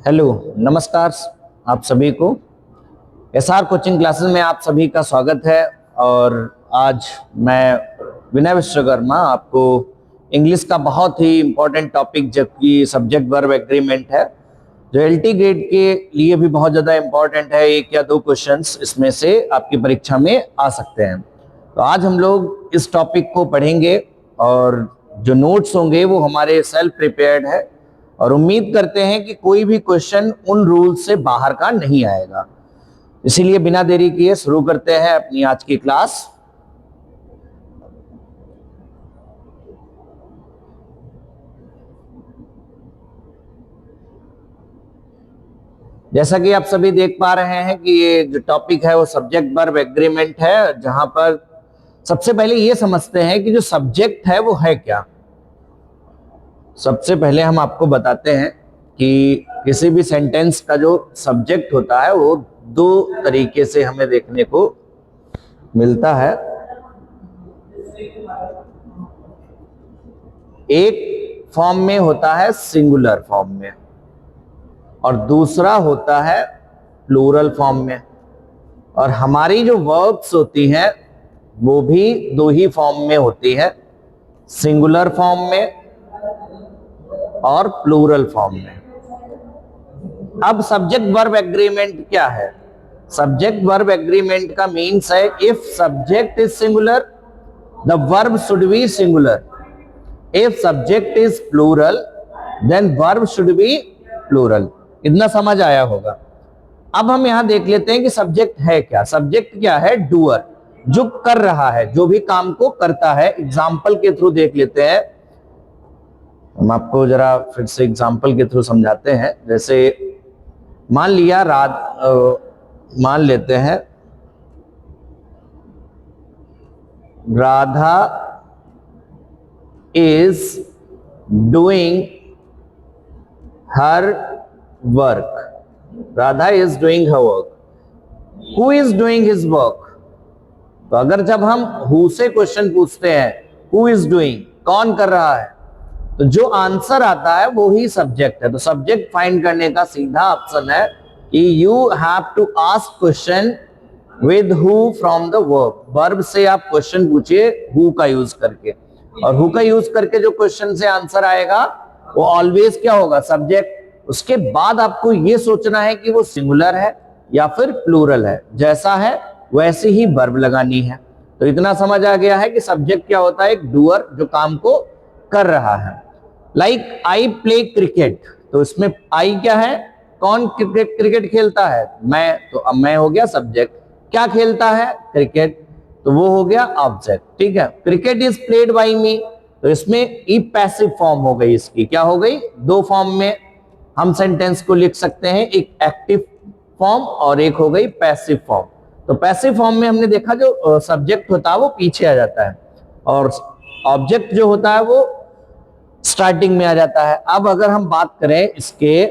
Hello, नमस्कार आप सभी को। एसआर कोचिंग क्लासेस में आप सभी का स्वागत है। और आज मैं विनय विश्वकर्मा आपको इंग्लिश का बहुत ही इम्पोर्टेंट टॉपिक जबकि सब्जेक्ट वर्ब एग्रीमेंट है, जो एलटी ग्रेड के लिए भी बहुत ज़्यादा इम्पोर्टेंट है। एक या दो क्वेश्चंस इसमें से आपकी परीक्षा में आ सकते हैं। तो आज हम लोग इस टॉपिक को पढ़ेंगे और जो नोट्स होंगे वो हमारे सेल्फ प्रिपेयर्ड है और उम्मीद करते हैं कि कोई भी क्वेश्चन उन रूल से बाहर का नहीं आएगा। इसीलिए बिना देरी किए शुरू करते हैं अपनी आज की क्लास। जैसा कि आप सभी देख पा रहे हैं कि ये जो टॉपिक है वो सब्जेक्ट वर्ब एग्रीमेंट है, जहां पर सबसे पहले ये समझते हैं कि जो सब्जेक्ट है वो है क्या। सबसे पहले हम आपको बताते हैं कि किसी भी सेंटेंस का जो सब्जेक्ट होता है वो दो तरीके से हमें देखने को मिलता है। एक फॉर्म में होता है सिंगुलर फॉर्म में और दूसरा होता है प्लूरल फॉर्म में। और हमारी जो वर्ब्स होती हैं वो भी दो ही फॉर्म में होती है, सिंगुलर फॉर्म में और प्लूरल फॉर्म में। अब सब्जेक्ट वर्ब एग्रीमेंट क्या है? सब्जेक्ट वर्ब एग्रीमेंट का मीन्स है if subject is singular the verb should be singular, if subject is plural then verb should be plural. इतना समझ आया होगा। अब हम यहां देख लेते हैं कि सब्जेक्ट है क्या। सब्जेक्ट क्या है? डूअर, जो कर रहा है, जो भी काम को करता है। एग्जाम्पल के थ्रू देख लेते हैं। हम आपको जरा फिर से एग्जाम्पल के थ्रू समझाते हैं। जैसे मान लिया मान लेते हैं Radha is doing her work. Radha is doing her work. Who is doing his work? तो अगर जब हम हु से क्वेश्चन पूछते हैं, हु इज डूइंग, कौन कर रहा है, तो जो आंसर आता है वो ही सब्जेक्ट है। तो सब्जेक्ट फाइंड करने का सीधा ऑप्शन है कि you have to ask question with who from the verb. Verb से आप क्वेश्चन पूछिए हु का यूज करके, और हु का यूज करके जो क्वेश्चन से आंसर आएगा वो ऑलवेज क्या होगा? सब्जेक्ट। उसके बाद आपको ये सोचना है कि वो सिंगुलर है या फिर प्लूरल है। जैसा है वैसे ही वर्ब लगानी है। तो इतना समझ आ गया है कि सब्जेक्ट क्या होता है? एक डूअर जो काम को कर रहा है। लाइक आई प्ले क्रिकेट, तो इसमें आई क्या है? कौन क्रिकेट खेलता है? मैं। तो अब मैं हो गया सब्जेक्ट। क्या खेलता है? क्रिकेट, तो वो हो गया ऑब्जेक्ट। ठीक है। क्रिकेट इज प्लेड बाय मी, तो इसमें ई पैसिव फॉर्म हो गई। इसकी क्या हो गई? दो फॉर्म में हम सेंटेंस को लिख सकते हैं, एक एक्टिव फॉर्म और एक हो गई पैसिव फॉर्म। तो पैसिव फॉर्म में हमने देखा जो सब्जेक्ट होता है वो पीछे आ जाता है और ऑब्जेक्ट जो होता है वो स्टार्टिंग में आ जाता है। अब अगर हम बात करें इसके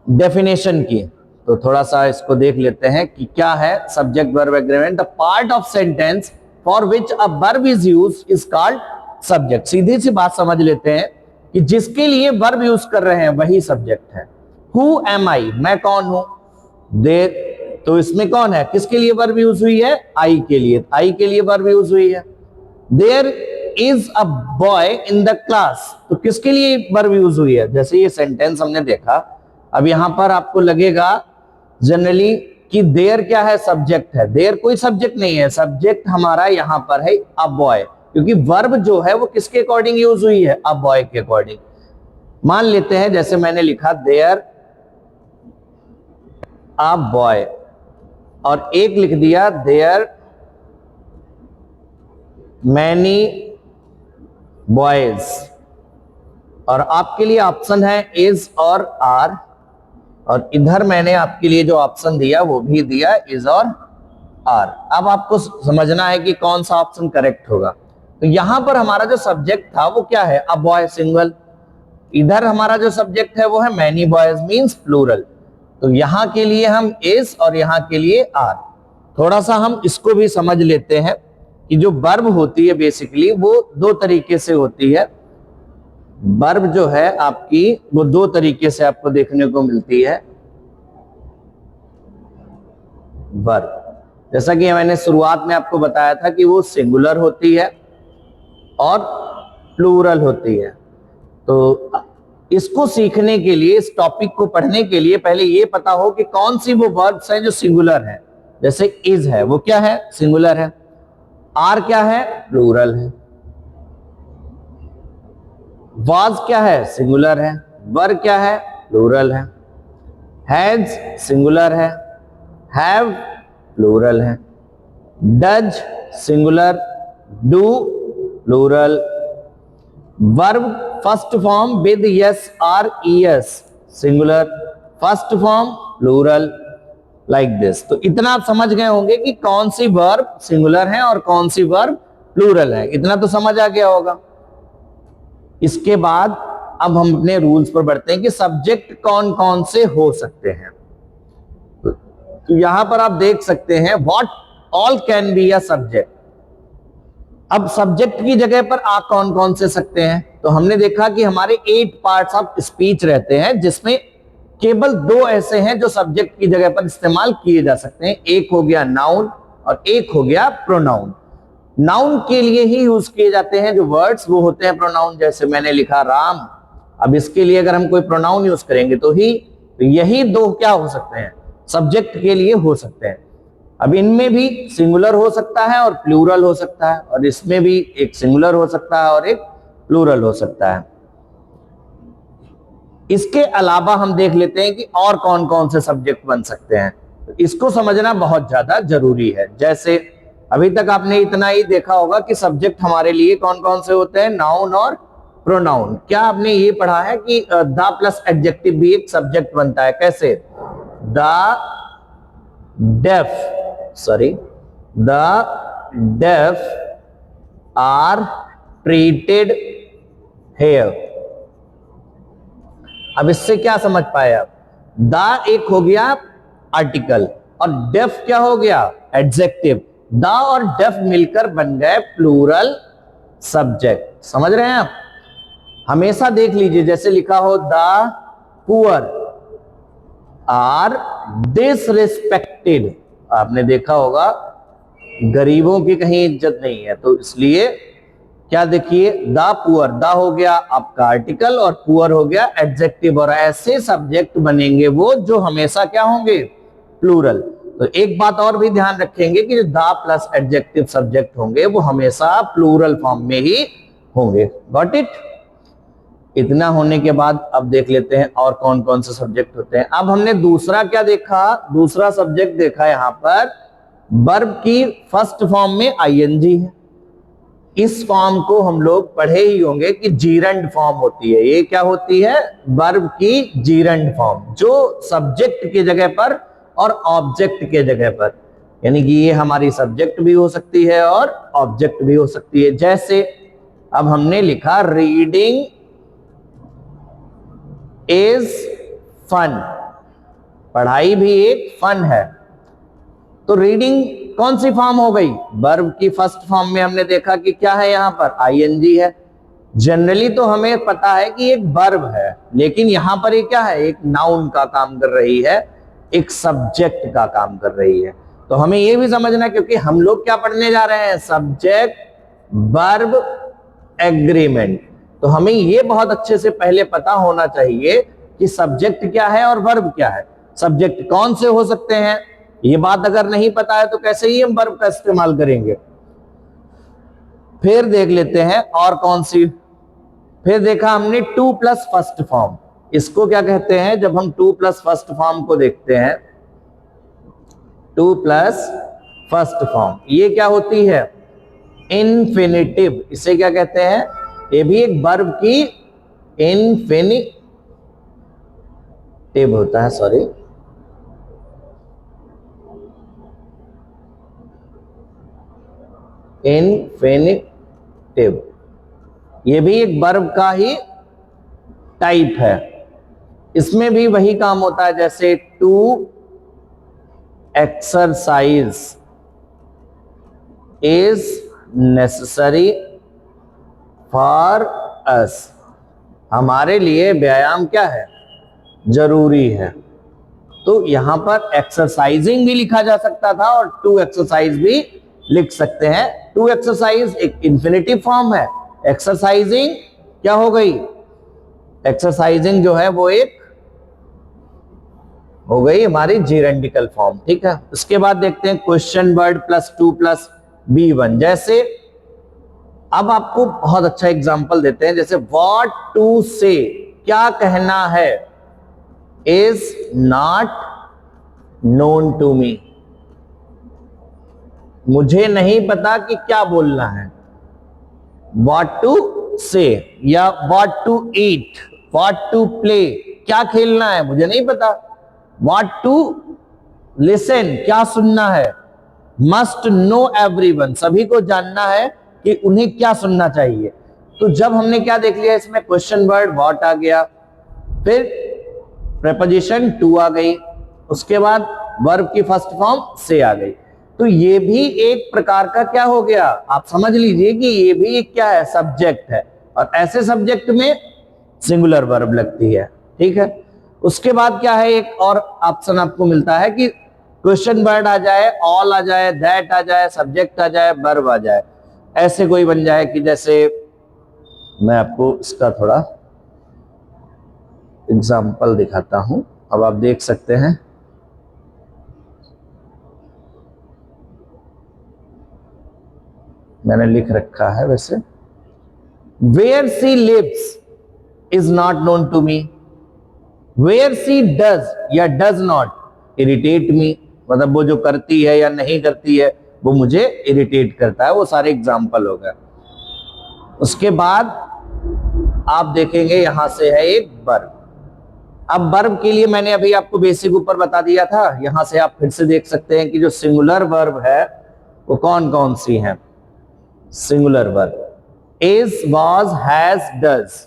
डेफिनेशन की, तो थोड़ा सा इसको देख लेते हैं कि क्या है subject verb agreement. The part of sentence for which a verb is used is called subject. सीधी सी बात समझ लेते हैं कि जिसके लिए वर्ब यूज कर रहे हैं वही सब्जेक्ट है। हु एम आई, मैं कौन हूं? देर, तो इसमें कौन है? किसके लिए वर्ब यूज हुई है? आई के लिए। आई के लिए वर्ब यूज हुई है। There is a boy in the class, तो किसके लिए वर्ब यूज हुई है? जैसे ये सेंटेंस हमने देखा, अब यहां पर आपको लगेगा जनरली कि देयर क्या है? सब्जेक्ट है। देयर कोई सब्जेक्ट नहीं है। सब्जेक्ट हमारा यहां पर है अ बॉय, क्योंकि वर्ब जो है वो किसके अकॉर्डिंग यूज हुई है? अ बॉय के अकॉर्डिंग। मान लेते हैं जैसे मैंने लिखा देयर अ बॉय और एक लिख दिया देयर मैनी बॉयज, और आपके लिए ऑप्शन है इज और आर, और इधर मैंने आपके लिए जो ऑप्शन दिया वो भी दिया इज और आर। अब आपको समझना है कि कौन सा ऑप्शन करेक्ट होगा। तो यहां पर हमारा जो सब्जेक्ट था वो क्या है? A boy single. इधर हमारा जो सब्जेक्ट है वो है मैनी बॉयज मींस प्लूरल। तो यहां के लिए हम इज और यहां के लिए आर। थोड़ा सा हम इसको भी समझ लेते हैं कि जो वर्ब होती है बेसिकली वो दो तरीके से होती है। वर्ब जो है आपकी वो दो तरीके से आपको देखने को मिलती है। वर्ब जैसा कि मैंने शुरुआत में आपको बताया था कि वो सिंगुलर होती है और प्लूरल होती है। तो इसको सीखने के लिए, इस टॉपिक को पढ़ने के लिए पहले ये पता हो कि कौन सी वो वर्ब्स हैं जो सिंगुलर है। जैसे इज है, वो क्या है? सिंगुलर है। आर क्या है? प्लूरल है। वाज क्या है? सिंगुलर है। वर क्या है? प्लूरल है। हैज सिंगुलर है। हैव प्लूरल है। Does singular. Do plural. Verb first form with S और ES singular. First form plural, like this. तो इतना आप समझ गए होंगे कि कौन सी वर्ब सिंगुलर है और कौन सी वर्ब प्लूरल है। इतना तो समझ आ गया होगा। इसके बाद अब हम अपने रूल्स पर बढ़ते हैं कि सब्जेक्ट कौन कौन से हो सकते हैं। तो यहां पर आप देख सकते हैं what all can be a subject. अब सब्जेक्ट की जगह पर आ कौन कौन से सकते हैं? तो हमने देखा कि हमारे 8 पार्ट्स ऑफ स्पीच रहते हैं, जिसमें केवल 2 ऐसे हैं जो सब्जेक्ट की जगह पर इस्तेमाल किए जा सकते हैं। एक हो गया नाउन और एक हो गया प्रोनाउन। नाउन के लिए ही यूज किए जाते हैं जो वर्ड्स, वो होते हैं प्रोनाउन। जैसे मैंने लिखा राम, अब इसके लिए अगर हम कोई प्रोनाउन यूज करेंगे तो यही 2 क्या हो सकते हैं? सब्जेक्ट के लिए हो सकते हैं। अब इनमें भी सिंगुलर हो सकता है और प्लूरल हो सकता है, और इसमें भी एक सिंगुलर हो सकता है और एक प्लूरल हो सकता है। इसके अलावा हम देख लेते हैं कि और कौन कौन से सब्जेक्ट बन सकते हैं। इसको समझना बहुत ज्यादा जरूरी है। जैसे अभी तक आपने इतना ही देखा होगा कि सब्जेक्ट हमारे लिए कौन कौन से होते हैं? नाउन और प्रोनाउन। क्या आपने ये पढ़ा है कि द प्लस एडजेक्टिव भी एक सब्जेक्ट बनता है? कैसे? The deaf are treated here. अब इससे क्या समझ पाए आप? द एक हो गया आर्टिकल और डेफ क्या हो गया? एडजेक्टिव। द और डेफ मिलकर बन गए प्लूरल सब्जेक्ट। समझ रहे हैं आप? हमेशा देख लीजिए, जैसे लिखा हो द पुअर आर डिसरिस्पेक्टेड, आपने देखा होगा गरीबों की कहीं इज्जत नहीं है। तो इसलिए क्या देखिए, द पुअर, द हो गया आपका आर्टिकल और पुअर हो गया एडजेक्टिव, और ऐसे सब्जेक्ट बनेंगे वो जो हमेशा क्या होंगे? प्लूरल। तो एक बात और भी ध्यान रखेंगे कि जो द प्लस एडजेक्टिव सब्जेक्ट होंगे वो हमेशा प्लूरल फॉर्म में ही होंगे। Got it? इतना होने के बाद अब देख लेते हैं और कौन कौन से सब्जेक्ट होते हैं। अब हमने दूसरा क्या देखा? दूसरा सब्जेक्ट देखा यहां पर वर्ब की फर्स्ट फॉर्म में आईएनजी है। इस फॉर्म को हम लोग पढ़े ही होंगे कि जीरंड फॉर्म होती है। ये क्या होती है? वर्ब की जीरंड फॉर्म, जो सब्जेक्ट की जगह पर और ऑब्जेक्ट के जगह पर, यानी कि ये हमारी सब्जेक्ट भी हो सकती है और ऑब्जेक्ट भी हो सकती है। जैसे अब हमने लिखा रीडिंग इज फन, पढ़ाई भी एक फन है। तो रीडिंग कौन सी फॉर्म हो गई? वर्ब की फर्स्ट फॉर्म में हमने देखा कि क्या है यहां पर? आईएनजी है। जनरली तो हमें पता है कि एक वर्ब है, लेकिन यहां पर ये क्या है? एक नाउन का काम कर रही है, एक सब्जेक्ट का काम कर रही है। तो हमें ये भी समझना, क्योंकि हम लोग क्या पढ़ने जा रहे हैं? Subject verb agreement. तो हमें ये बहुत अच्छे से पहले पता होना चाहिए कि सब्जेक्ट क्या है और वर्ब क्या है, सब्जेक्ट कौन से हो सकते हैं। ये बात अगर नहीं पता है तो कैसे ही हम वर्ब का इस्तेमाल करेंगे। फिर देख लेते हैं और कौन सी। फिर देखा हमने 2 प्लस फर्स्ट फॉर्म। इसको क्या कहते हैं? जब हम 2 प्लस फर्स्ट फॉर्म को देखते हैं, 2 प्लस फर्स्ट फॉर्म, ये क्या होती है? इन्फिनिटिव। इसे क्या कहते हैं? ये भी एक वर्ब की इन्फिनिटिव होता है, सॉरी, इन्फिनिटिव। ये भी एक वर्ब का ही टाइप है। इसमें भी वही काम होता है, जैसे to exercise is necessary for us. हमारे लिए व्यायाम क्या है, जरूरी है। तो यहां पर एक्सरसाइजिंग भी लिखा जा सकता था और टू एक्सरसाइज भी लिख सकते हैं। टू एक्सरसाइज एक इंफिनिटिव फॉर्म है, एक्सरसाइजिंग क्या हो गई, एक्सरसाइजिंग जो है वो एक हो गई हमारी जेरेंडिकल फॉर्म। ठीक है, इसके बाद देखते हैं क्वेश्चन वर्ड +2 + B1। जैसे अब आपको बहुत अच्छा एग्जांपल देते हैं, जैसे व्हाट टू से, क्या कहना है, is not known to me, मुझे नहीं पता कि क्या बोलना है। व्हाट टू से या what to eat, what to play, क्या खेलना है मुझे नहीं पता। व्हाट टू लिसन, क्या सुनना है। मस्ट नो एवरीवन, सभी को जानना है कि उन्हें क्या सुनना चाहिए। तो जब हमने क्या देख लिया, इसमें क्वेश्चन वर्ड व्हाट आ गया, फिर प्रेपोजिशन टू आ गई, उसके बाद वर्ब की फर्स्ट फॉर्म से आ गई। तो ये भी एक प्रकार का क्या हो गया, आप समझ लीजिए कि ये भी एक क्या है, सब्जेक्ट है। और ऐसे सब्जेक्ट में सिंगुलर वर्ब लगती है। ठीक है, उसके बाद क्या है, एक और ऑप्शन आपको मिलता है कि क्वेश्चन वर्ड आ जाए, ऑल आ जाए, दैट आ जाए, सब्जेक्ट आ जाए, वर्ब आ जाए। ऐसे कोई बन जाए कि जैसे मैं आपको इसका थोड़ा एग्जाम्पल दिखाता हूं, अब आप देख सकते हैं। मैंने लिख रखा है वैसे, where she lives is not known to me, where she does या डज नॉट इरिटेट मी, मतलब वो जो करती है या नहीं करती है वो मुझे इरिटेट करता है। वो सारे एग्जाम्पल हो गए। उसके बाद आप देखेंगे यहां से है एक वर्ब। अब वर्ब के लिए मैंने अभी आपको बेसिक ऊपर बता दिया था, यहां से आप फिर से देख सकते हैं कि जो सिंगुलर वर्ब है वो कौन कौन सी हैं। Singular verb is, was, has, does.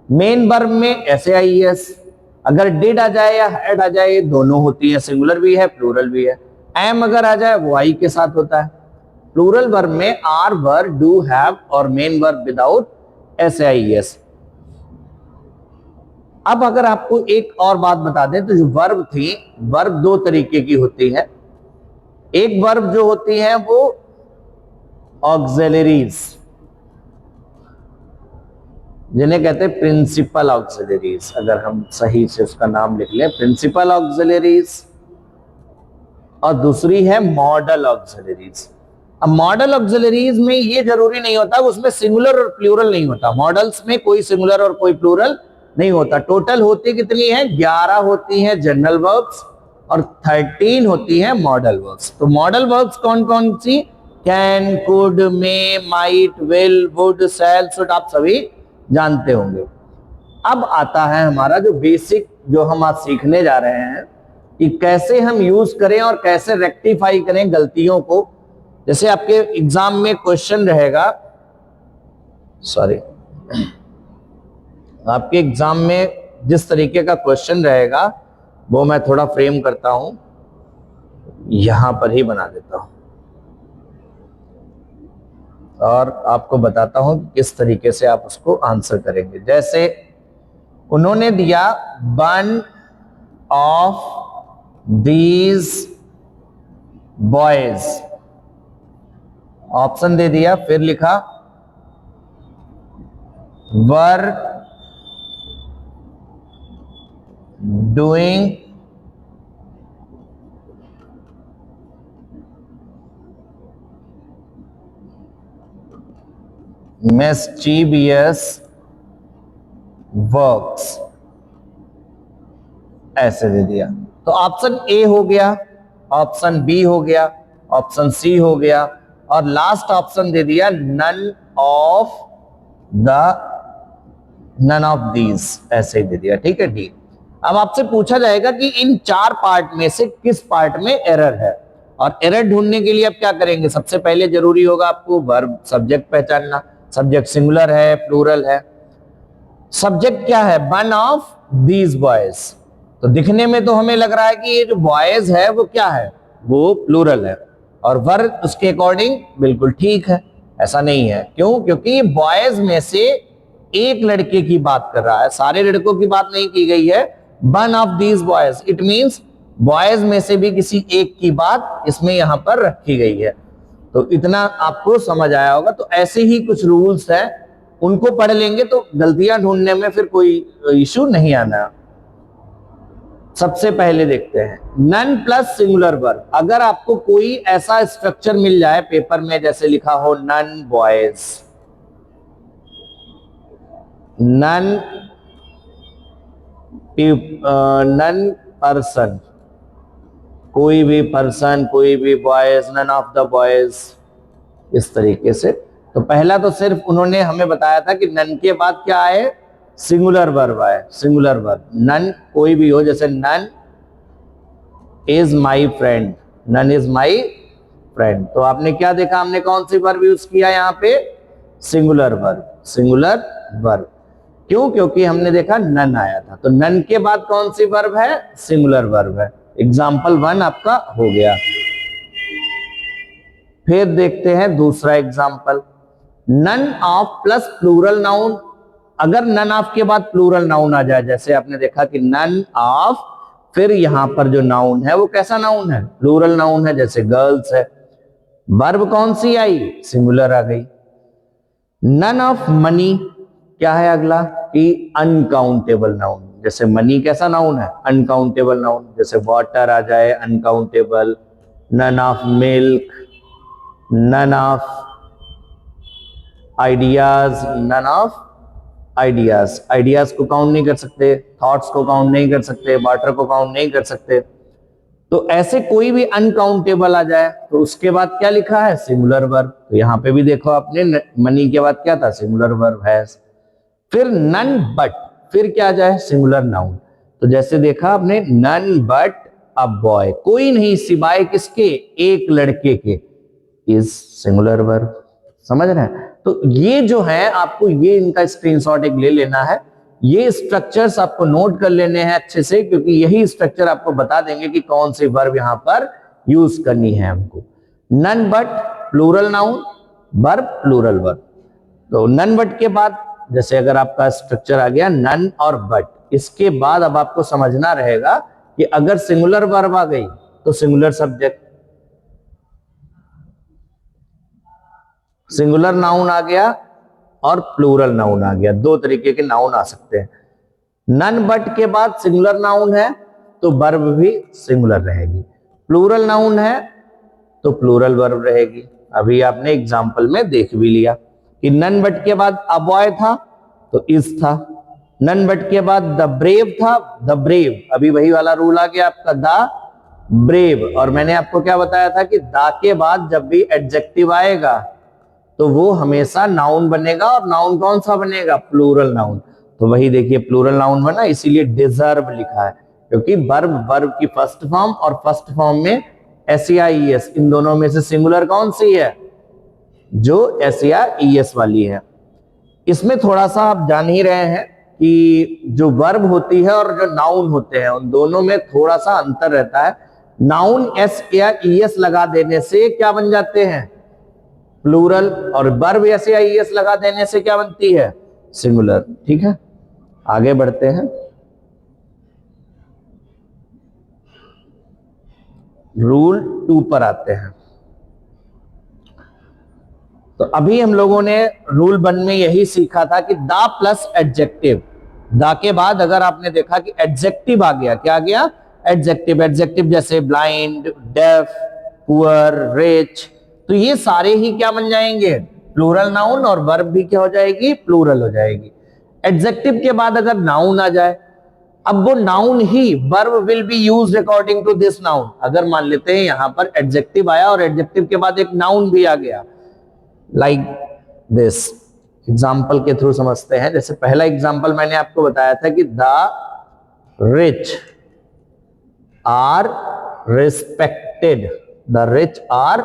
Main verb में SAIS, अगर डिड आ जाए या हैड आ जाए, दोनों होती है, सिंगुलर भी है प्लूरल भी है। एम अगर आ जाए वो आई के साथ होता है। प्लूरल वर्ब में आर, वर, डू, हैव और मेन वर्ब विदाउट SAIS। अब अगर आपको एक और बात बता दें तो जो वर्ब थी, वर्ब दो तरीके की होती है। एक वर्ब जो होती है वो ऑक्सिलरीज, जिन्हें कहते हैं प्रिंसिपल ऑक्सिलरीज, अगर हम सही से उसका नाम लिख लें, प्रिंसिपल ऑक्सिलरीज। और दूसरी है मॉडल ऑक्सिलरीज। अब मॉडल ऑक्सिलरीज में ये जरूरी नहीं होता, उसमें सिंगुलर और प्लूरल नहीं होता। मॉडल्स में कोई सिंगुलर और कोई प्लूरल नहीं होता। टोटल होती कितनी है, 11 होती हैं जनरल वर्ब्स और 13 होती हैं मॉडल वर्ब्स। तो मॉडल वर्ब्स कौन कौन सी, can, could, may, might, will, would, shall, should, आप सभी जानते होंगे। अब आता है हमारा जो बेसिक, जो हम आज सीखने जा रहे हैं कि कैसे हम यूज करें और कैसे रेक्टिफाई करें गलतियों को। जैसे आपके एग्जाम में क्वेश्चन रहेगा, सॉरी, आपके एग्जाम में जिस तरीके का क्वेश्चन रहेगा वो मैं थोड़ा फ्रेम करता हूं, यहां पर ही बना देता हूं और आपको बताता हूं कि किस तरीके से आप उसको आंसर करेंगे। जैसे उन्होंने दिया one of these boys, option दे दिया, फिर लिखा वर डूइंग mischievous works, ऐसे दे दिया। तो ऑप्शन ए हो गया, ऑप्शन बी हो गया, ऑप्शन सी हो गया और लास्ट ऑप्शन दे दिया नन ऑफ दीज, ऐसे ही दे दिया। ठीक है, डी। अब आपसे पूछा जाएगा कि इन चार पार्ट में से किस पार्ट में एरर है, और एरर ढूंढने के लिए आप क्या करेंगे, सबसे पहले जरूरी होगा आपको वर्ब सब्जेक्ट पहचानना। सब्जेक्ट सिंगुलर है, प्लूरल है। सब्जेक्ट क्या है, वन ऑफ दीज बॉयज। तो दिखने में तो हमें लग रहा है कि ये जो बॉयज है वो क्या है, वो प्लूरल है, और वर्ब उसके अकॉर्डिंग बिल्कुल ठीक है। ऐसा नहीं है, क्यों, क्योंकि बॉयज में से एक लड़के की बात कर रहा है, सारे लड़कों की बात नहीं की गई है। One of these boys, it means boys में से भी किसी एक की बात इसमें यहां पर रखी गई है। तो इतना आपको समझ आया होगा। तो ऐसे ही कुछ रूल्स हैं, उनको पढ़ लेंगे तो गलतियां ढूंढने में फिर कोई इश्यू नहीं आना। सबसे पहले देखते हैं नन प्लस सिंगुलर वर्ब। अगर आपको कोई ऐसा स्ट्रक्चर मिल जाए पेपर में, जैसे लिखा हो नन बॉयज, नन पर्सन, कोई भी पर्सन, कोई भी boys, none of the boys, इस तरीके से। तो पहला तो सिर्फ उन्होंने हमें बताया था कि नन के बाद क्या आए, सिंगुलर वर्ब आए, सिंगुलर वर्ब। नन कोई भी हो, जैसे none is my friend, none is my friend. तो आपने क्या देखा, हमने कौन सी वर्ब यूज किया यहाँ पे, सिंगुलर वर्ब, सिंगुलर वर्ब। क्यों, क्योंकि हमने देखा नन आया था। तो नन के बाद कौन सी वर्ब है, सिंगुलर वर्ब है। एग्जाम्पल 1 आपका हो गया। फिर देखते हैं दूसरा example, none of plus plural noun. अगर नन ऑफ के बाद प्लूरल नाउन आ जाए, जैसे आपने देखा कि नन ऑफ, फिर यहां पर जो नाउन है वो कैसा नाउन है, प्लूरल नाउन है, जैसे गर्ल्स है। वर्ब कौन सी आई, सिंगुलर आ गई। नन ऑफ मनी, क्या है अगला, कि अनकाउंटेबल नाउन। जैसे मनी कैसा नाउन है, अनकाउंटेबल नाउन, जैसे वाटर आ जाए uncountable. None of milk, none of ideas, none of ideas, ideas को काउंट नहीं कर सकते, थॉट्स को काउंट नहीं कर सकते, वाटर को काउंट नहीं कर सकते। तो ऐसे कोई भी अनकाउंटेबल आ जाए तो उसके बाद क्या लिखा है, सिंगुलर वर्ब। तो यहां पे भी देखो आपने, मनी के बाद क्या था, सिंगुलर वर्ब है। फिर नन बट, फिर क्या आ जाए, सिंगुलर नाउन। तो जैसे देखा आपने, नन बट अ बॉय, कोई नहीं सिवाय किसके, एक लड़के के, इज सिंगुलर वर्ब। समझ रहे हैं। तो ये जो है आपको, ये इनका स्क्रीनशॉट एक ले लेना है। ये स्ट्रक्चर्स आपको नोट कर लेने हैं अच्छे से, क्योंकि यही स्ट्रक्चर आपको बता देंगे कि कौन सी वर्ब यहां पर यूज करनी है हमको। None but plural noun, verb plural verb. तो नन बट के बाद, जैसे अगर आपका स्ट्रक्चर आ गया नन और बट, इसके बाद अब आपको समझना रहेगा कि अगर सिंगुलर वर्ब आ गई तो सिंगुलर सब्जेक्ट, सिंगुलर नाउन आ गया और प्लूरल नाउन आ गया। दो तरीके के नाउन आ सकते हैं। नन बट के बाद सिंगुलर नाउन है तो वर्ब भी सिंगुलर रहेगी, प्लूरल नाउन है तो प्लूरल वर्ब रहेगी। अभी आपने एग्जाम्पल में देख भी लिया कि नन बट के बाद अ बॉय था तो इज था, नन बट के बाद द ब्रेव था, द ब्रेव, अभी वही वाला रूल आ गया आपका, द ब्रेव। और मैंने आपको क्या बताया था कि द के बाद जब भी एडजेक्टिव आएगा तो वो हमेशा नाउन बनेगा, और नाउन कौन सा बनेगा, प्लूरल नाउन। तो वही देखिए प्लूरल नाउन बना, इसीलिए डिजर्व लिखा है, क्योंकि वर्ब, वर्ब की फर्स्ट फॉर्म और फर्स्ट फॉर्म में एस या ई एस, इन दोनों में से सिंगुलर कौन सी है, जो एस या ई एस वाली है। इसमें थोड़ा सा आप जान ही रहे हैं कि जो वर्ब होती है और जो नाउन होते हैं उन दोनों में थोड़ा सा अंतर रहता है। नाउन एस या ई एस लगा देने से क्या बन जाते हैं, प्लूरल, और वर्ब एस या ई एस लगा देने से क्या बनती है, सिंगुलर। ठीक है, आगे बढ़ते हैं। रूल 2 पर आते हैं। तो अभी हम लोगों ने रूल 1 में यही सीखा था कि द प्लस एडजेक्टिव, द के बाद अगर आपने देखा कि एडजेक्टिव आ गया, क्या आ गया, एडजेक्टिव। एडजेक्टिव जैसे ब्लाइंड, डेफ, पुअर, रिच, तो ये सारे ही क्या बन जाएंगे, प्लूरल नाउन, और वर्ब भी क्या हो जाएगी, प्लूरल हो जाएगी। एडजेक्टिव के बाद अगर नाउन आ जाए, अब वो नाउन ही, verb will be used according to this noun. अगर मान लेते हैं यहां पर एडजेक्टिव आया और एडजेक्टिव के बाद एक नाउन भी आ गया, लाइक दिस, एग्जाम्पल के थ्रू समझते हैं। जैसे पहला एग्जाम्पल मैंने आपको बताया था कि the rich are respected, the rich are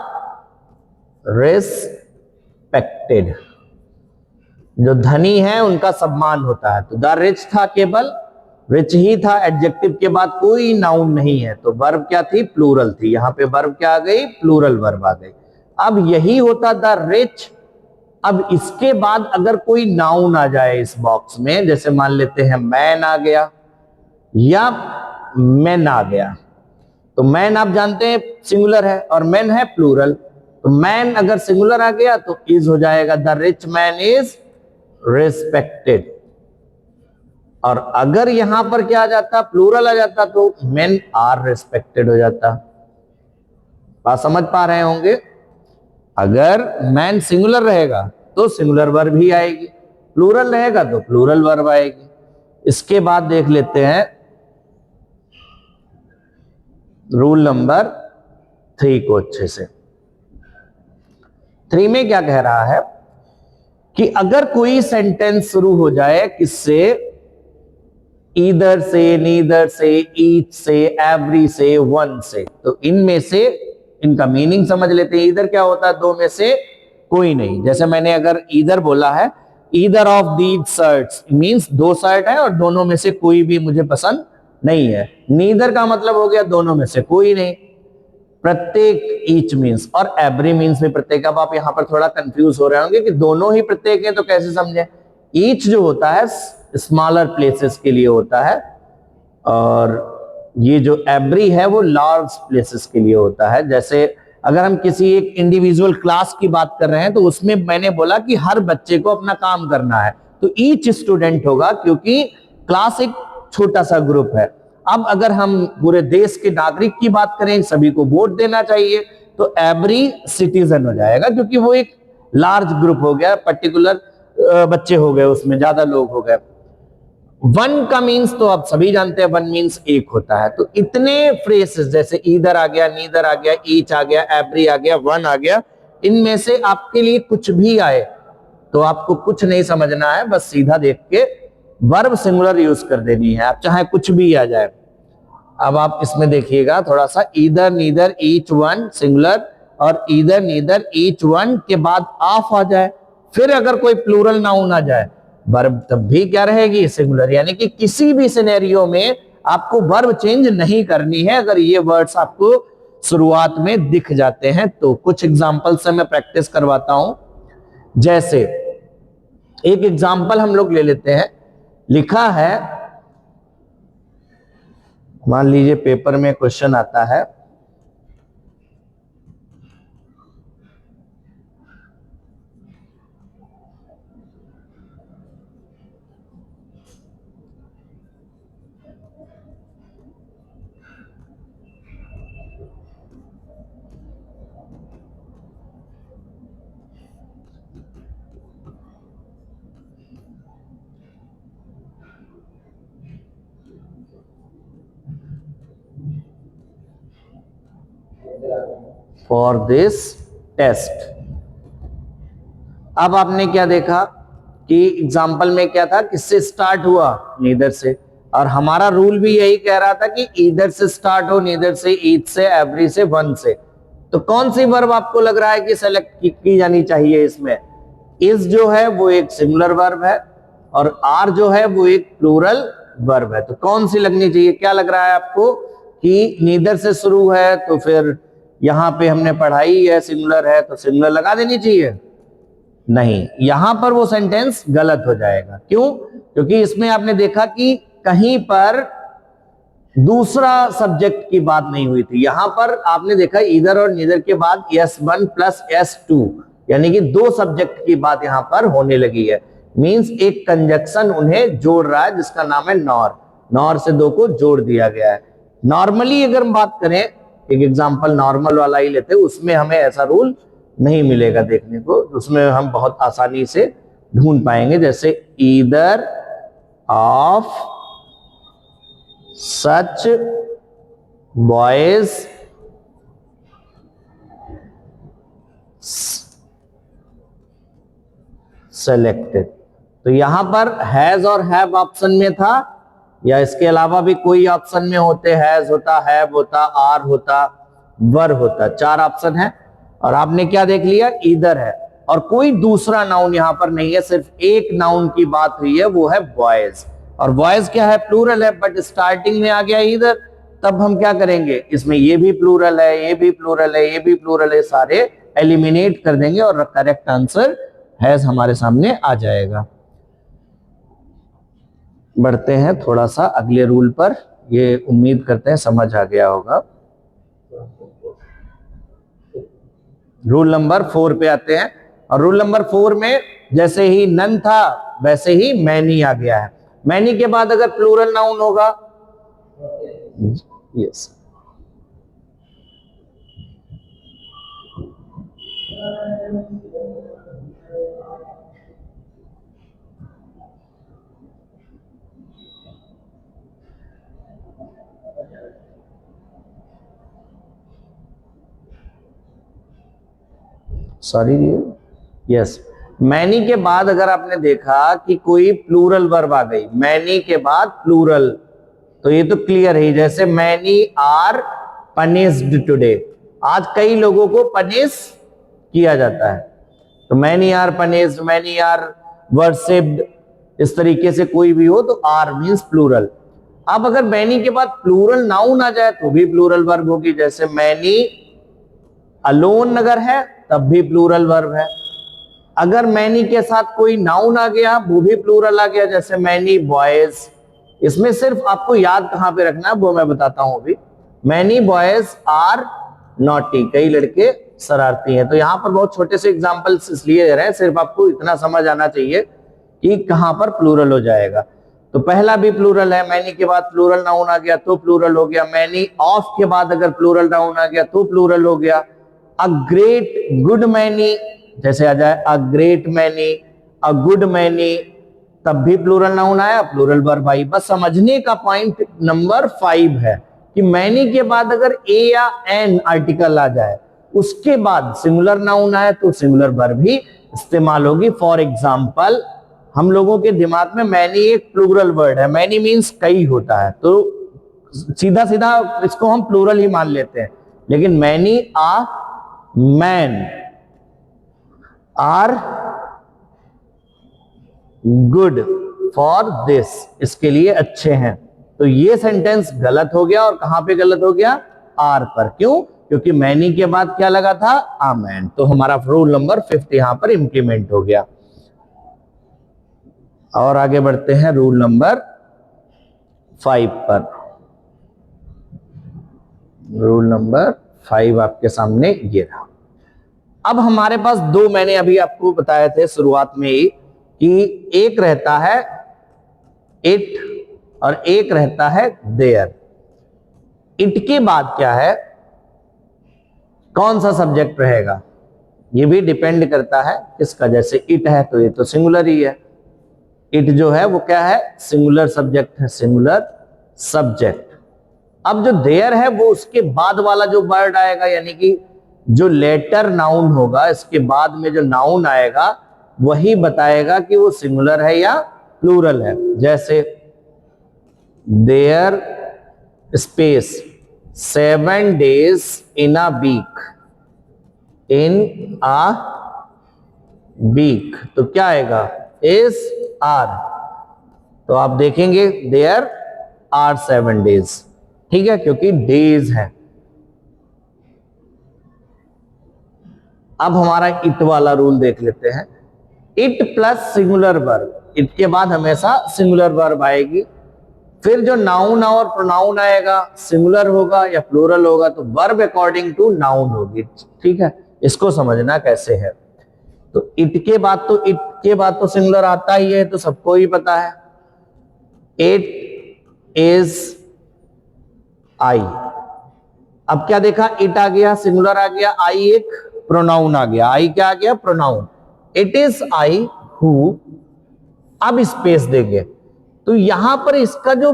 respected, जो धनी है उनका सम्मान होता है। तो द रिच था, केवल रिच ही था, एडजेक्टिव के बाद कोई नाउन नहीं है, तो वर्ब क्या थी, प्लूरल थी। यहां पे वर्ब क्या आ गई, प्लूरल वर्ब आ गई। अब यही होता द रिच अब इसके बाद अगर कोई नाउन आ जाए इस बॉक्स में, जैसे मान लेते हैं मैन आ गया या मेन आ गया, तो मैन आप जानते हैं सिंगुलर है और मेन है प्लूरल, तो मैन अगर सिंगुलर आ गया तो इज हो जाएगा the rich man is respected. और अगर यहां पर क्या आ जाता, प्लूरल आ जाता, तो मेन आर रिस्पेक्टेड हो जाता। बात समझ पा रहे होंगे? अगर मैन सिंगुलर रहेगा तो सिंगुलर वर्ब ही आएगी, प्लूरल रहेगा तो प्लूरल वर्ब आएगी। इसके बाद देख लेते हैं रूल नंबर 3 को अच्छे से। 3 में क्या कह रहा है कि अगर कोई सेंटेंस शुरू हो जाए किससे, ईदर से, नीदर से, ईच से, एवरी से, वन से, तो इनमें से इनका मीनिंग समझ लेते हैं। ईदर क्या होता है, दो में से कोई नहीं। जैसे मैंने अगर ईदर बोला है, either of these shirts means 2 shirt है और दोनों में से कोई भी मुझे पसंद नहीं है। नीदर का मतलब हो गया दोनों में से कोई नहीं। प्रत्येक ईच मींस और एवरी मींस भी प्रत्येक। अब आप यहां पर थोड़ा कंफ्यूज हो रहे होंगे कि दोनों ही प्रत्येक हैं तो कैसे समझे। ईच जो होता है स्मॉलर प्लेसेस के लिए होता है और ये जो एवरी है वो लार्ज प्लेसेस के लिए होता है। जैसे अगर हम किसी एक इंडिविजुअल क्लास की बात कर रहे हैं तो उसमें मैंने बोला कि हर बच्चे को अपना काम करना है, तो ईच स्टूडेंट होगा क्योंकि क्लास एक छोटा सा ग्रुप है। अब अगर हम पूरे देश के नागरिक की बात करें, सभी को वोट देना चाहिए, तो एवरी सिटीजन हो जाएगा क्योंकि वो एक लार्ज ग्रुप हो गया, पर्टिकुलर बच्चे हो गए, उसमें ज्यादा लोग हो गए। वन का मीन्स तो आप सभी जानते हैं, वन मीन्स एक होता है। तो इतने फ्रेसेस जैसे ईदर आ गया, नीदर आ गया, ईच आ गया, एवरी आ गया, वन आ गया, इनमें से आपके लिए कुछ भी आए तो आपको कुछ नहीं समझना है, बस सीधा देख के वर्ब सिंगुलर यूज कर देनी है, आप चाहे कुछ भी आ जाए। अब आप इसमें देखिएगा थोड़ा सा, either, neither, each, one singular, और ईदर, नीदर, ईच, वन के बाद ऑफ आ जाए, फिर अगर कोई प्लूरल नाउन आ जाए, वर्ब तब भी क्या रहेगी, सिंगुलर। यानी कि किसी भी सिनेरियो में आपको वर्ब चेंज नहीं करनी है अगर ये वर्ड्स आपको शुरुआत में दिख जाते हैं तो। कुछ एग्जांपल से मैं प्रैक्टिस करवाता हूं। जैसे एक एग्जांपल हम लोग ले लेते हैं, लिखा है, मान लीजिए पेपर में क्वेश्चन आता है, फॉर दिस टेस्ट। अब आपने क्या देखा कि एग्जाम्पल में क्या था, किससे स्टार्ट हुआ, नीदर से, और हमारा रूल भी यही कह रहा था कि ईदर से स्टार्ट हो, नीदर से, ईच से, एवरी से, वन से। तो कौन सी वर्ब आपको लग रहा है कि सेलेक्ट की जानी चाहिए इसमें? इज जो है वो एक सिंगुलर वर्ब है और आर जो है वो एक प्लूरल वर्ब है, तो कौन सी लगनी चाहिए? क्या लग रहा है आपको कि नीदर से शुरू है तो फिर यहां पे हमने पढ़ाई है, सिंगुलर है तो सिंगुलर लगा देनी चाहिए? नहीं, यहां पर वो सेंटेंस गलत हो जाएगा। क्यों? क्योंकि इसमें आपने देखा कि कहीं पर दूसरा सब्जेक्ट की बात नहीं हुई थी। यहां पर आपने देखा ईदर और नीदर के बाद S1 प्लस S2, यानी कि 2 सब्जेक्ट की बात यहां पर होने लगी है। मींस एक कंजक्शन उन्हें जोड़ रहा है जिसका नाम है नॉर। नॉर से 2 को जोड़ दिया गया है। नॉर्मली अगर हम बात करें, एक एग्जांपल नॉर्मल वाला ही लेते हैं, उसमें हमें ऐसा रूल नहीं मिलेगा देखने को, उसमें हम बहुत आसानी से ढूंढ पाएंगे। जैसे either of such boys selected, तो यहां पर हैज और हैव ऑप्शन में था, या इसके अलावा भी कोई ऑप्शन में होते, हैज होता, हैव होता, आर होता, वर होता, 4 ऑप्शन है। और आपने क्या देख लिया, ईदर है और कोई दूसरा नाउन यहां पर नहीं है, सिर्फ एक नाउन की बात हुई है, वो है बॉयज। और बॉयज क्या है, प्लूरल है, बट स्टार्टिंग में आ गया ईदर, तब हम क्या करेंगे, इसमें ये भी प्लूरल है, ये भी प्लूरल है, ये भी प्लूरल है, सारे एलिमिनेट कर देंगे और करेक्ट आंसर हैज हमारे सामने आ जाएगा। बढ़ते हैं थोड़ा सा अगले रूल पर, ये उम्मीद करते हैं समझ आ गया होगा। रूल नंबर 4 पे आते हैं, और रूल नंबर 4 में जैसे ही नन था वैसे ही मैनी आ गया है। मैनी के बाद अगर प्लूरल नाउन होगा, यस, सॉरी, यस, मैनी के बाद अगर आपने देखा कि कोई प्लूरल वर्ब आ गई, मैनी के बाद प्लूरल, तो ये तो क्लियर है। जैसे मैनी आर पनिश्ड टुडे, आज कई लोगों को पनिश किया जाता है, तो many are punished, many are worshipped, इस तरीके से कोई भी हो तो आर मींस प्लूरल। अब अगर मैनी के बाद प्लूरल नाउन आ जाए तो भी प्लूरल वर्ब होगी। जैसे मैनी अलोन अगर है तब भी प्लूरल वर्ब है। अगर मैनी के साथ कोई नाउन आ गया वो भी प्लूरल आ गया, जैसे मैनी बॉयज। इसमें सिर्फ आपको याद कहां पे रखना है वो मैं बताता हूं अभी। मैनी बॉयज आर नॉटी, कई लड़के शरारती हैं। तो यहां पर बहुत छोटे से एग्जांपल्स इसलिए दे रहे हैं, सिर्फ आपको इतना समझ आना चाहिए कि कहां पर प्लूरल हो जाएगा। तो पहला भी प्लूरल है, मैनी के बाद प्लूरल नाउन आ गया तो प्लूरल हो गया। मैनी ऑफ के बाद अगर प्लूरल नाउन आ गया तो प्लूरल हो गया। अ ग्रेट गुड मैनी, जैसे आ जाए a great many, a good many, तब भी प्लूरल नाउन आया, प्लूरल वर्ब आई। बस समझने का पॉइंट नंबर 5 है कि मैनी के बाद अगर ए या एन आर्टिकल आ जाए, उसके बाद सिंगुलर नाउन आए तो सिंगुलर वर्ब भी इस्तेमाल होगी। फॉर एग्जाम्पल, हम लोगों के दिमाग में मैनी एक प्लूरल वर्ड है, मैनी मीन्स कई होता है, तो सीधा सीधा इसको हम प्लूरल ही मान लेते हैं। लेकिन many a man are good for this, इसके लिए अच्छे हैं। तो ये सेंटेंस गलत हो गया, और कहां पे गलत हो गया? आर पर। क्यों? क्योंकि मैनी के बाद क्या लगा था? आ मैन। तो हमारा रूल नंबर 5 यहां पर इंप्लीमेंट हो गया। और आगे बढ़ते हैं रूल नंबर 5 पर। रूल नंबर 5 आपके सामने ये रहा। अब हमारे पास दो, मैंने अभी आपको बताए थे शुरुआत में ही, कि एक रहता है इट और एक रहता है देयर। इट के बाद क्या है, कौन सा सब्जेक्ट रहेगा, ये भी डिपेंड करता है किसका। जैसे इट है तो ये तो सिंगुलर ही है, इट जो है वो क्या है? सिंगुलर सब्जेक्ट है, सिंगुलर सब्जेक्ट। अब जो देयर है वो उसके बाद वाला जो वर्ड आएगा, यानी कि जो लेटर नाउन होगा, इसके बाद में जो नाउन आएगा वही बताएगा कि वो सिंगुलर है या प्लूरल है। जैसे there space 7 days in a week, in a week, तो क्या आएगा? Is are. तो आप देखेंगे देयर आर 7 days, ठीक है, क्योंकि डेज है। अब हमारा इट वाला रूल देख लेते हैं। It plus singular verb, it के बाद हमेशा सिंगुलर वर्ब आएगी। फिर जो नाउन और प्रोनाउन आएगा, सिंगुलर होगा या प्लूरल होगा, तो वर्ब अकॉर्डिंग टू नाउन होगी, ठीक है। इसको समझना कैसे है। तो इट के बाद तो सिंगुलर आता ही है, तो सबको ही पता है। It is I. अब क्या देखा? इट आ गया, सिंगुलर आ गया, आई एक प्रोनाउन आ गया। आई क्या आ गया? Pronoun. It is I who. अब स्पेस देंगे तो यहां पर इसका जो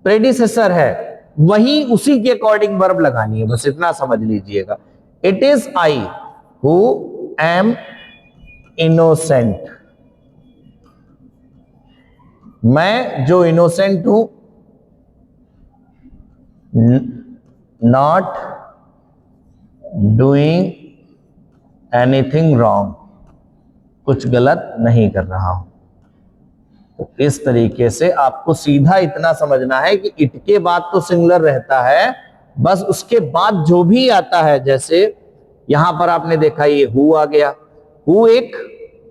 प्रेडिसेसर है वही उसी के अकॉर्डिंग वर्ब लगानी है, बस इतना समझ लीजिएगा। It is I who am innocent, मैं जो इनोसेंट हूं, नॉट डूइंग एनीथिंग रॉन्ग, कुछ गलत नहीं कर रहा हूं। तो इस तरीके से आपको सीधा इतना समझना है कि इट के बाद तो सिंगुलर रहता है, बस उसके बाद जो भी आता है, जैसे यहां पर आपने देखा ये हु आ गया, हु एक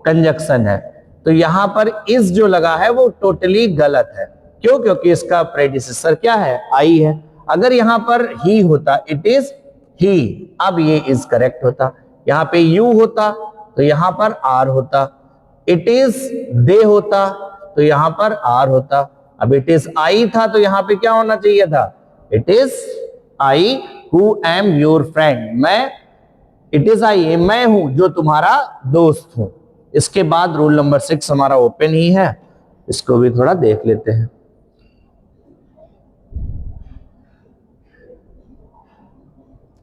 कंजक्शन है। तो यहां पर इस जो लगा है वो टोटली गलत है। क्यों? क्योंकि इसका प्रेडिसेसर क्या है? आई है। अगर यहां पर ही होता, इट इज ही, अब ये इज करेक्ट होता। यहां पे यू होता तो यहां पर आर होता। इट इज दे होता तो यहां पर आर होता। अब इट इज आई था तो यहां पे क्या होना चाहिए था? It is I who am your friend. मैं, इट इज आई, मैं हूं जो तुम्हारा दोस्त हूं। इसके बाद रूल नंबर 6 हमारा ओपन ही है, इसको भी थोड़ा देख लेते हैं।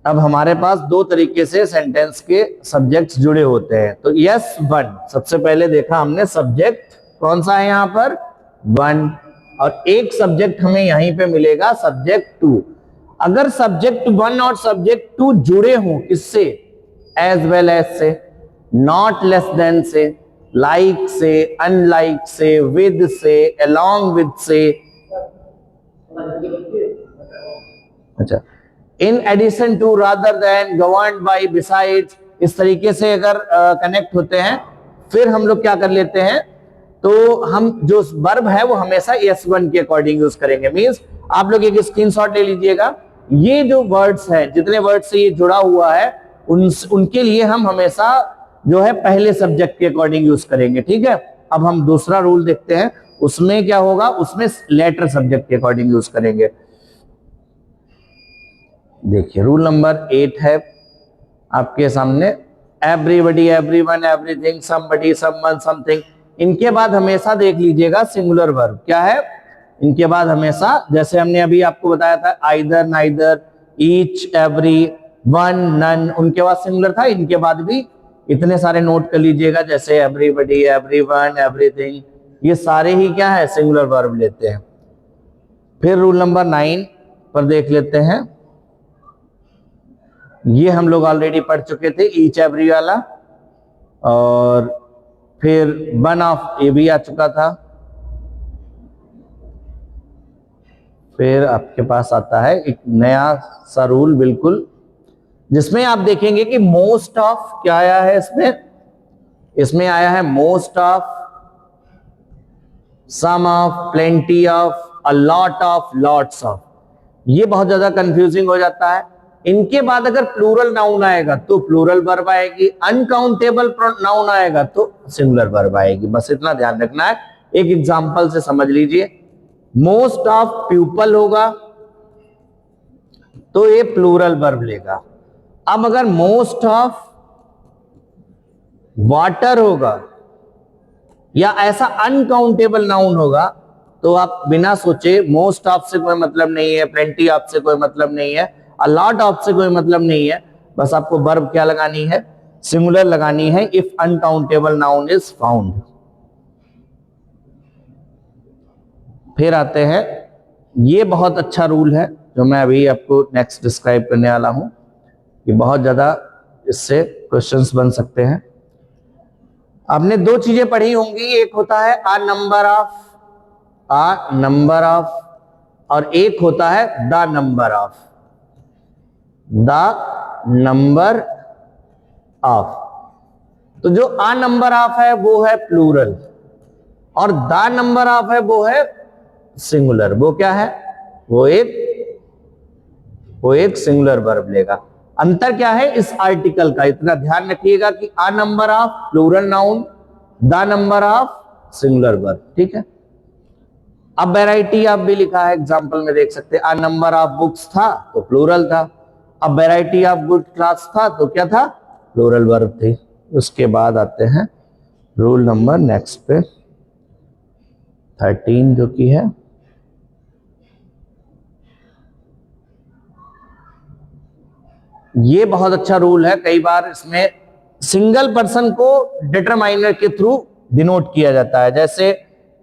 अब हमारे पास दो तरीके से सेंटेंस के सब्जेक्ट्स जुड़े होते हैं। तो यस वन, सबसे पहले देखा हमने सब्जेक्ट कौन सा है यहां पर? वन। और एक सब्जेक्ट हमें यहीं पे मिलेगा, सब्जेक्ट टू। अगर सब्जेक्ट वन और सब्जेक्ट टू जुड़े हों, किससे? एज वेल एज से, नॉट लेस देन से, लाइक से, अनलाइक से, विद से, अलोंग विद से, अच्छा, in addition to, rather than, governed by, besides, इस तरीके से अगर कनेक्ट होते हैं, फिर हम लोग क्या कर लेते हैं? तो हम जो वर्ब है वो हमेशा S1 के अकॉर्डिंग यूज करेंगे। मींस आप लोग एक स्क्रीनशॉट ले लीजिएगा, ये जो वर्ड्स हैं, जितने वर्ड से ये जुड़ा हुआ है, उनके लिए हम हमेशा जो है पहले सब्जेक्ट के अकॉर्डिंग यूज करेंगे। ठीक है। अब हम दूसरा रूल देखते हैं, उसमें क्या होगा? उसमें लेटर सब्जेक्ट के अकॉर्डिंग यूज करेंगे। देखिए रूल नंबर 8 है आपके सामने, everybody, everyone, everything, somebody, someone, something. इनके बाद हमेशा देख लीजिएगा सिंगुलर वर्ब क्या है। इनके बाद हमेशा, जैसे हमने अभी आपको बताया था, either, neither, each, every, one, none, उनके बाद सिंगुलर था। इनके बाद भी इतने सारे नोट कर लीजिएगा, जैसे एवरीबडी, एवरीवन, एवरीथिंग, ये सारे ही क्या है? सिंगुलर वर्ब लेते हैं। फिर रूल नंबर 9 पर देख लेते हैं, ये हम लोग ऑलरेडी पढ़ चुके थे, ईच, एवरी वाला। और फिर वन ऑफ, ये भी आ चुका था। फिर आपके पास आता है एक नया सा रूल बिल्कुल, जिसमें आप देखेंगे कि मोस्ट ऑफ क्या आया है इसमें आया है most of, some of, plenty of, a lot of, lots of. ये बहुत ज्यादा कंफ्यूजिंग हो जाता है। इनके बाद अगर प्लूरल नाउन आएगा तो प्लूरल वर्ब आएगी, अनकाउंटेबल नाउन आएगा तो सिंगुलर वर्ब आएगी। बस इतना ध्यान रखना है। एक एग्जांपल से समझ लीजिए, मोस्ट ऑफ पीपल होगा तो ये प्लूरल वर्ब लेगा। अब अगर मोस्ट ऑफ वाटर होगा या ऐसा अनकाउंटेबल नाउन होगा तो आप बिना सोचे, मोस्ट ऑफ से कोई मतलब नहीं है, प्लेंटी ऑफ से कोई मतलब नहीं है, अ लॉट ऑफ से कोई मतलब नहीं है, बस आपको वर्ब क्या लगानी है? सिंगुलर लगानी है, if uncountable noun is found. फिर आते हैं, ये बहुत अच्छा रूल है जो मैं अभी आपको नेक्स्ट डिस्क्राइब करने वाला हूं। ये बहुत ज्यादा इससे क्वेश्चंस बन सकते हैं। आपने दो चीजें पढ़ी होंगी, एक होता है आ नंबर ऑफ, और एक होता है the number of. The number of, तो जो आ नंबर ऑफ है वो है प्लूरल, और द नंबर ऑफ है वो है सिंगुलर। वो क्या है? वो एक सिंगुलर वर्ब लेगा। अंतर क्या है इस आर्टिकल का? इतना ध्यान रखिएगा कि a number of plural noun, the number of singular verb. ठीक है। अब वैरायटी ऑफ भी लिखा है, एग्जांपल में देख सकते हैं। आ नंबर ऑफ बुक्स था तो प्लूरल था। अब वैरायटी ऑफ गुड क्लास था तो क्या था? प्लूरल वर्ब थी। उसके बाद आते हैं रूल नंबर नेक्स्ट पे 13 जो कि है, ये बहुत अच्छा रूल है। कई बार इसमें सिंगल पर्सन को डिटरमाइनर के थ्रू डिनोट किया जाता है। जैसे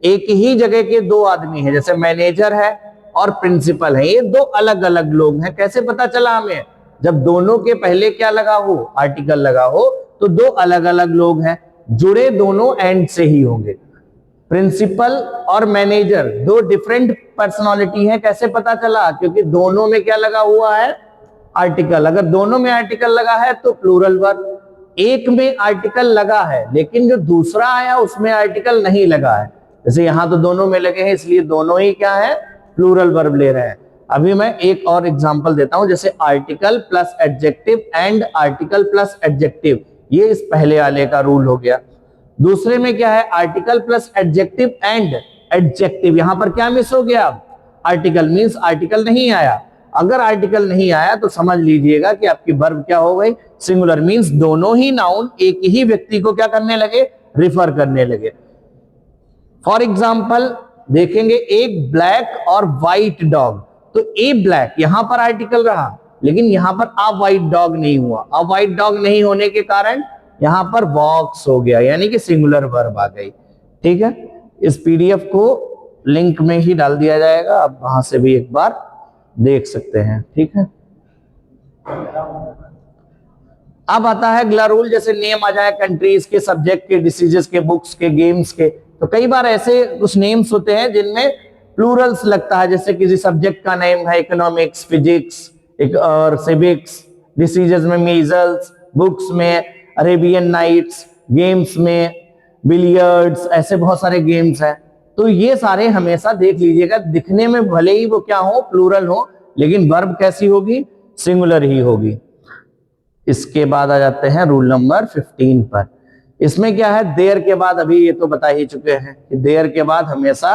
एक ही जगह के दो आदमी हैं, जैसे मैनेजर है और प्रिंसिपल है, ये दो अलग अलग लोग हैं। कैसे पता चला हमें? जब दोनों के पहले क्या लगा हो? आर्टिकल लगा हो, तो दो अलग अलग लोग हैं, जुड़े दोनों एंड से ही होंगे। प्रिंसिपल और मैनेजर दो डिफरेंट पर्सनालिटी हैं। कैसे पता चला? क्योंकि दोनों में क्या लगा हुआ है? आर्टिकल। अगर दोनों में आर्टिकल लगा है तो प्लूरल वर्ब। एक में आर्टिकल लगा है लेकिन जो दूसरा आया उसमें आर्टिकल नहीं लगा है। जैसे यहां तो दोनों में लगे हैं इसलिए दोनों ही क्या है, प्लूरल वर्ब ले रहे हैं। अभी मैं एक और एग्जांपल देता हूं, जैसे article plus adjective and article plus adjective, ये इस पहले वाले का रूल हो गया। दूसरे में क्या है, article plus adjective and adjective, यहां पर क्या मिस हो गया, आर्टिकल मींस आर्टिकल नहीं आया। अगर आर्टिकल नहीं आया तो समझ लीजिएगा कि आपकी वर्ब क्या हो गई, सिंगुलर, मींस दोनों ही नाउन एक ही व्यक्ति को क्या करने लगे, रिफर करने लगे। फॉर एग्जाम्पल देखेंगे एक ब्लैक और व्हाइट डॉग, तो ए ब्लैक यहां पर आर्टिकल रहा लेकिन यहां पर अ व्हाइट डॉग नहीं हुआ। अ व्हाइट डॉग नहीं होने के कारण यहां पर वॉक्स हो गया, यानी कि सिंगुलर वर्ब आ गई। ठीक है, इस पीडीएफ को लिंक में ही डाल दिया जाएगा, आप वहां से भी एक बार देख सकते हैं। ठीक है, अब आता है अगला रूल, जैसे नेम आ जाए कंट्रीज के, सब्जेक्ट के, डिसीजेस के, बुक्स के, गेम्स के। तो कई बार ऐसे कुछ नेम्स होते हैं जिनमें प्लूरल्स लगता है, जैसे किसी सब्जेक्ट का नेम है इकोनॉमिक्स, फिजिक्स और सिविक्स, डिसीजेस में मीजल्स, बुक्स में अरेबियन नाइट्स, गेम्स में बिलियर्ड्स, ऐसे बहुत सारे गेम्स हैं। तो ये सारे हमेशा देख लीजिएगा, दिखने में भले ही वो क्या हो, प्लूरल हो, लेकिन वर्ब कैसी होगी, सिंगुलर ही होगी। इसके बाद आ जाते हैं रूल नंबर 15 पर। इसमें क्या है, देयर के बाद, अभी ये तो बता ही चुके हैं कि देयर के बाद हमेशा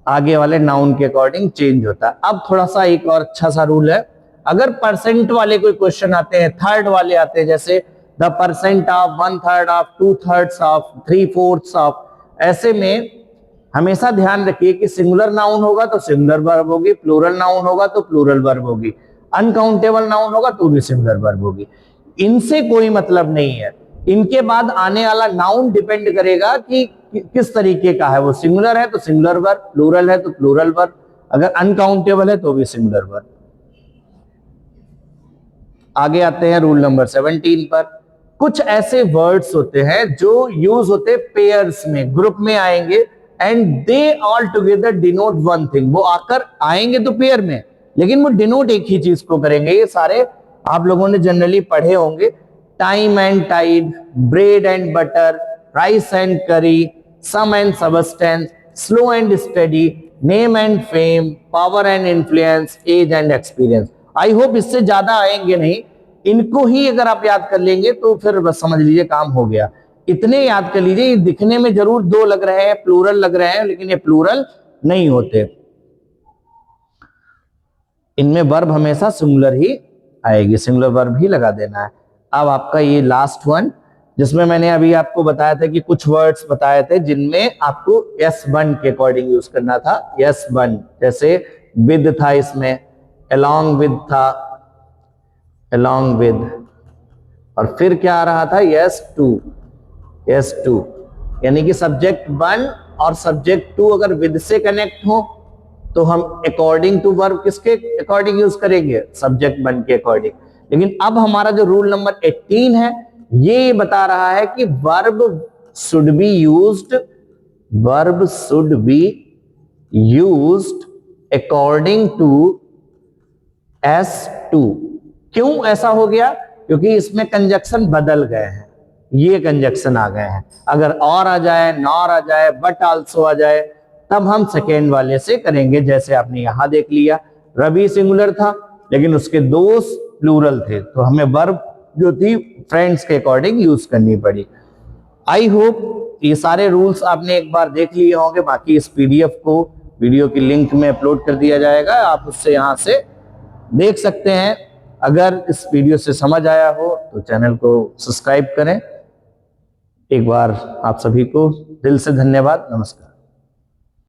आगे वाले नाउन के अकॉर्डिंग चेंज होता है। अब थोड़ा सा एक और अच्छा सा रूल है, अगर परसेंट वाले कोई क्वेश्चन आते हैं, थर्ड वाले आते हैं, जैसे the percent of, 1/3 of, 2/3 of, 3/4 of, ऐसे में हमेशा ध्यान रखिए कि सिंगुलर नाउन होगा तो सिंगुलर वर्ब होगी, प्लूरल नाउन होगा तो प्लूरल वर्ब होगी, अनकाउंटेबल नाउन होगा तो भी सिंगुलर वर्ब होगी। इनसे कोई मतलब नहीं है, इनके बाद आने वाला नाउन डिपेंड करेगा कि किस तरीके का है, वो सिंगुलर है तो सिंगुलर वर्ब, प्लूरल है तो प्लूरल वर्ब, अगर अनकाउंटेबल है तो भी सिंगुलर वर्ब। आगे आते हैं रूल नंबर 17 पर। कुछ ऐसे वर्ड्स होते हैं जो यूज होते पेयर्स में, ग्रुप में आएंगे, and they all together denote one thing, वो आकर आएंगे तो पेयर में लेकिन वो डिनोट एक ही चीज को करेंगे। ये सारे आप लोगों ने जनरली पढ़े होंगे, time and tide, bread and butter, rice and curry, sum and substance, slow and steady, name and fame, power and influence, age and experience. I hope इससे ज्यादा आएंगे नहीं, इनको ही अगर आप याद कर लेंगे तो फिर बस समझ लीजिए काम हो गया। इतने याद कर लीजिए, ये दिखने में जरूर दो लग रहे हैं, प्लूरल लग रहे हैं, लेकिन ये प्लूरल नहीं होते, इनमें वर्ब हमेशा सिंगुलर ही आएगी, सिंगुलर वर्ब ही लगा देना है। अब आपका ये लास्ट वन, जिसमें मैंने अभी आपको बताया था कि कुछ वर्ड्स बताए थे जिनमें आपको S1 के अकॉर्डिंग यूज करना था। S1 जैसे विद था, इसमें along with था, along with, और फिर क्या आ रहा था, S2, यानी कि सब्जेक्ट 1 और सब्जेक्ट 2 अगर विद से कनेक्ट हो तो हम अकॉर्डिंग टू वर्ब किसके अकॉर्डिंग यूज करेंगे, सब्जेक्ट 1 के अकॉर्डिंग। लेकिन अब हमारा जो रूल नंबर 18 है ये बता रहा है कि verb should be used, verb should be used according to S2। क्यों ऐसा हो गया, क्योंकि इसमें कंजक्शन बदल गए हैं, ये कंजक्शन आ गए हैं। अगर और आ जाए, नॉर आ जाए, बट आल्सो आ जाए, तब हम सेकेंड वाले से करेंगे। जैसे आपने यहां देख लिया, रवि सिंगुलर था लेकिन उसके दोस्त प्लूरल थे, तो हमें वर्ब जो थी फ्रेंड्स के अकॉर्डिंग यूज करनी पड़ी। आई होप ये सारे रूल्स आपने एक बार देख लिए होंगे। बाकी इस पीडीएफ को वीडियो की लिंक में अपलोड कर दिया जाएगा, आप उससे यहां से देख सकते हैं। अगर इस वीडियो से समझ आया हो तो चैनल को सब्सक्राइब करें। एक बार आप सभी को दिल से धन्यवाद, नमस्कार।